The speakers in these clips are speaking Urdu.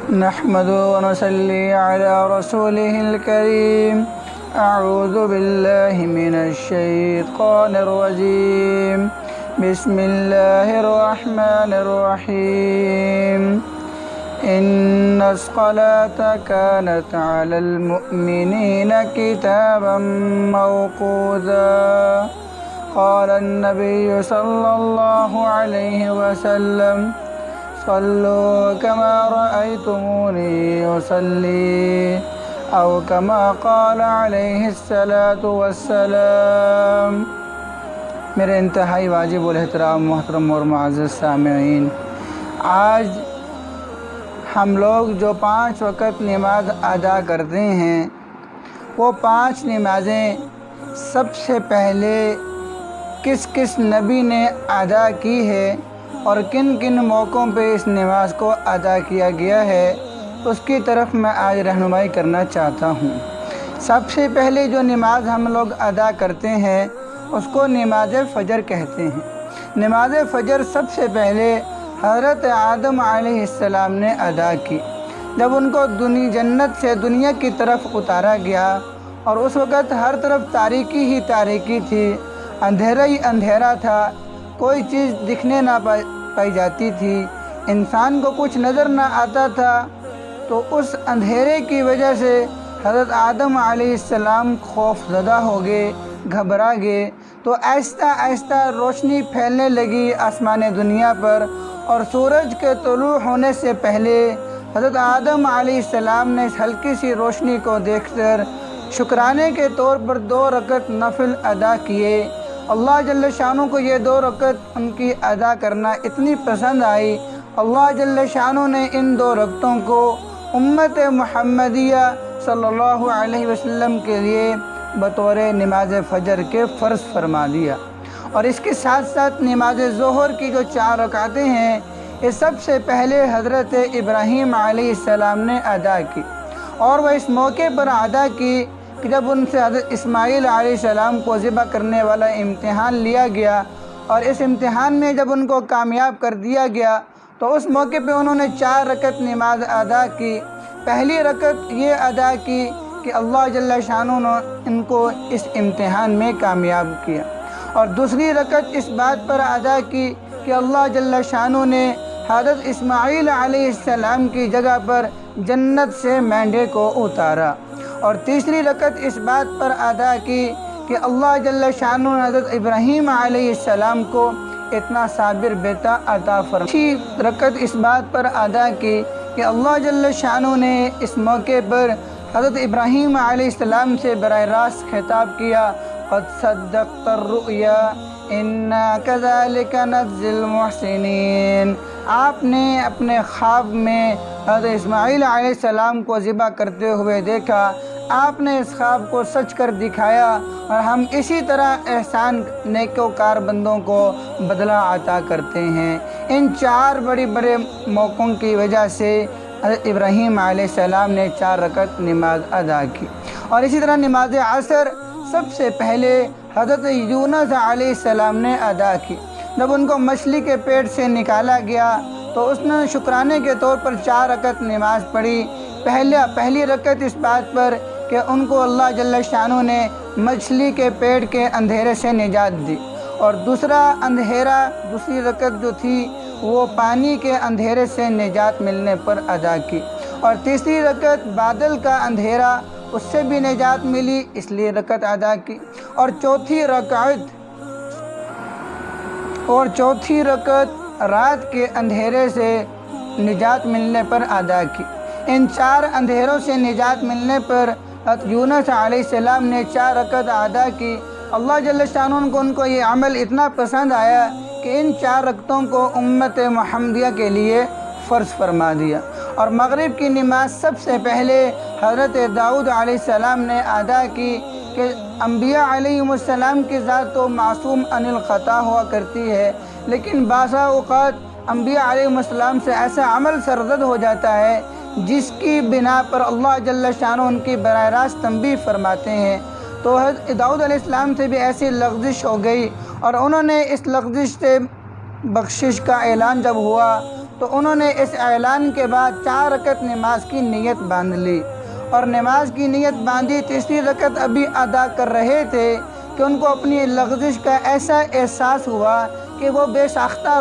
نحمده ونصلي على رسوله الكريم. أعوذ بالله من الشيطان الرجيم. بسم الله الرحمن الرحيم. إن الصلاة كانت على المؤمنين كتابا موقوتا. قال النبي صلى الله عليه وسلم: صلوا كما رأيتموني أصلي، أو كما قال علیہ الصلاۃ والسلام۔ میرے انتہائی واجب الاحترام محترم اور معزز سامعین، آج ہم لوگ جو 5 وقت نماز ادا کرتے ہیں، وہ 5 نمازیں سب سے پہلے کس کس نبی نے ادا کی ہے اور کن کن موقعوں پہ اس نماز کو ادا کیا گیا ہے، اس کی طرف میں آج رہنمائی کرنا چاہتا ہوں۔ سب سے پہلے جو نماز ہم لوگ ادا کرتے ہیں اس کو نماز فجر کہتے ہیں۔ نماز فجر سب سے پہلے حضرت آدم علیہ السلام نے ادا کی، جب ان کو جنت سے دنیا کی طرف اتارا گیا، اور اس وقت ہر طرف تاریکی ہی تاریکی تھی، اندھیرا ہی اندھیرا تھا، کوئی چیز دکھنے نہ پائی جاتی تھی، انسان کو کچھ نظر نہ آتا تھا۔ تو اس اندھیرے کی وجہ سے حضرت آدم علیہ السلام خوف زدہ ہو گئے، گھبرا گئے۔ تو آہستہ آہستہ روشنی پھیلنے لگی آسمان دنیا پر، اور سورج کے طلوع ہونے سے پہلے حضرت آدم علیہ السلام نے اس ہلکی سی روشنی کو دیکھ کر شکرانے کے طور پر 2 رکعت نفل ادا کیے۔ اللہ جل شانہ کو یہ 2 رکعت ان کی ادا کرنا اتنی پسند آئی، اللہ جل شانہ نے ان 2 رکعتوں کو امت محمدیہ صلی اللہ علیہ وسلم کے لیے بطور نماز فجر کے فرض فرما دیا۔ اور اس کے ساتھ ساتھ نماز ظہر کی جو 4 رکعتیں ہیں، یہ سب سے پہلے حضرت ابراہیم علیہ السلام نے ادا کی، اور وہ اس موقع پر ادا کی کہ جب ان سے حضرت اسماعیل علیہ السلام کو ذبح کرنے والا امتحان لیا گیا، اور اس امتحان میں جب ان کو کامیاب کر دیا گیا تو اس موقع پہ انہوں نے 4 رکعت نماز ادا کی۔ پہلی رکعت یہ ادا کی کہ اللہ جل شانہ نے ان کو اس امتحان میں کامیاب کیا، اور دوسری رکعت اس بات پر ادا کی کہ اللہ جل شانہ نے حضرت اسماعیل علیہ السلام کی جگہ پر جنت سے مینڈے کو اتارا، اور تیسری رکعت اس بات پر ادا کی کہ اللہ جل شانہ نے حضرت ابراہیم علیہ السلام کو اتنا صابر بیٹا عطا فرمایا۔ چوتھی رکعت اس بات پر ادا کی کہ اللہ جل شانہ نے اس موقع پر حضرت ابراہیم علیہ السلام سے براہ راست خطاب کیا: قد صدقت الرؤیا انا کذالک نجزی المحسنین۔ آپ نے اپنے خواب میں حضرت اسماعیل علیہ السلام کو ذبح کرتے ہوئے دیکھا، آپ نے اس خواب کو سچ کر دکھایا، اور ہم اسی طرح احسان نیکوکار بندوں کو بدلہ عطا کرتے ہیں۔ ان 4 بڑے موقعوں کی وجہ سے حضرت ابراہیم علیہ السلام نے 4 رکعت نماز ادا کی۔ اور اسی طرح نماز عصر سب سے پہلے حضرت یونس علیہ السلام نے ادا کی، جب ان کو مچھلی کے پیٹ سے نکالا گیا تو اس نے شکرانے کے طور پر 4 رکعت نماز پڑھی۔ پہلی رکعت اس بات پر کہ ان کو اللہ جل شانہ نے مچھلی کے پیٹ کے اندھیرے سے نجات دی، اور دوسری رکعت جو تھی وہ پانی کے اندھیرے سے نجات ملنے پر ادا کی، اور تیسری رکعت بادل کا اندھیرا، اس سے بھی نجات ملی، اس لیے رکعت ادا کی، اور چوتھی رکعت رات کے اندھیرے سے نجات ملنے پر ادا کی۔ ان 4 اندھیروں سے نجات ملنے پر حضرت یونس علیہ السلام نے 4 رکعت ادا کی۔ اللہ جل شانہ کو ان کو یہ عمل اتنا پسند آیا کہ ان 4 رکعتوں کو امت محمدیہ کے لیے فرض فرما دیا۔ اور مغرب کی نماز سب سے پہلے حضرت داؤد علیہ السلام نے ادا کی کہ انبیاء علیہ السلام کی ذات تو معصوم عن الخطا ہوا کرتی ہے، لیکن بعض اوقات انبیاء علیہ السلام سے ایسا عمل سرزد ہو جاتا ہے جس کی بنا پر اللہ جل شانہ ان کی براہ راست تنبیہ فرماتے ہیں۔ تو حضرت داؤد علیہ السلام سے بھی ایسی لغزش ہو گئی، اور انہوں نے اس لغزش سے بخشش کا اعلان جب ہوا تو انہوں نے اس اعلان کے بعد 4 رکعت نماز کی نیت باندھ لی، اور نماز کی نیت باندھی، تیسری رکعت ابھی ادا کر رہے تھے کہ ان کو اپنی لغزش کا ایسا احساس ہوا کہ وہ بے ساختہ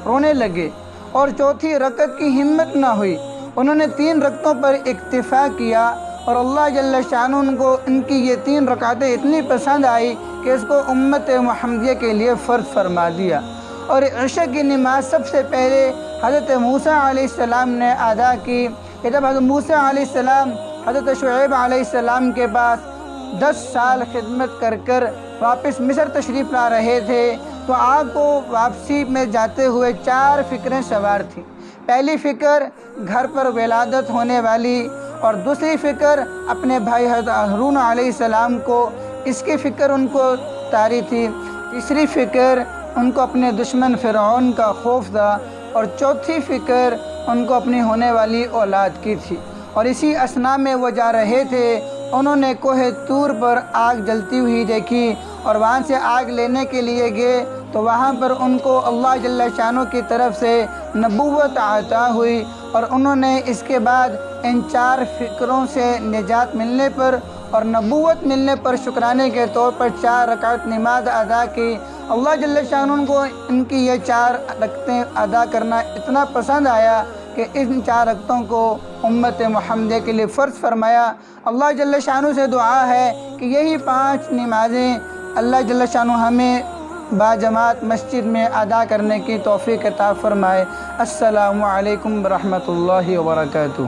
رونے لگے، اور چوتھی رکعت کی ہمت نہ ہوئی۔ انہوں نے 3 رکعتوں پر اکتفا کیا، اور اللہ جل شانہ ان کو ان کی یہ 3 رکعتیں اتنی پسند آئی کہ اس کو امت محمدیہ کے لیے فرض فرما دیا۔ اور عشاء کی نماز سب سے پہلے حضرت موسیٰ علیہ السلام نے ادا کی، کہ جب حضرت موسیٰ علیہ السلام حضرت شعیب علیہ السلام کے پاس 10 سال خدمت کر واپس مصر تشریف لا رہے تھے، تو آپ کو واپسی میں جاتے ہوئے 4 فکریں سوار تھیں۔ پہلی فکر گھر پر ولادت ہونے والی، اور دوسری فکر اپنے بھائی حضرت ہارون علیہ السلام کو، اس کی فکر ان کو طاری تھی۔ تیسری فکر ان کو اپنے دشمن فرعون کا خوف تھا، اور چوتھی فکر ان کو اپنی ہونے والی اولاد کی تھی۔ اور اسی اثناء میں وہ جا رہے تھے، انہوں نے کوہ طور پر آگ جلتی ہوئی دیکھی، اور وہاں سے آگ لینے کے لیے گئے تو وہاں پر ان کو اللہ جل شانہ کی طرف سے نبوت عطا ہوئی، اور انہوں نے اس کے بعد ان 4 فکروں سے نجات ملنے پر اور نبوت ملنے پر شکرانے کے طور پر 4 رکعت نماز ادا کی۔ اللہ جل شانہ ان کو ان کی یہ 4 رکعتیں ادا کرنا اتنا پسند آیا کہ ان 4 رکعتوں کو امت محمدیہ کے لیے فرض فرمایا۔ اللہ جل شانہ سے دعا ہے کہ یہی 5 نمازیں اللہ جل شانہ ہمیں باجماعت مسجد میں ادا کرنے کی توفیق عطا فرمائے۔ السلام علیکم ورحمۃ اللہ وبرکاتہ۔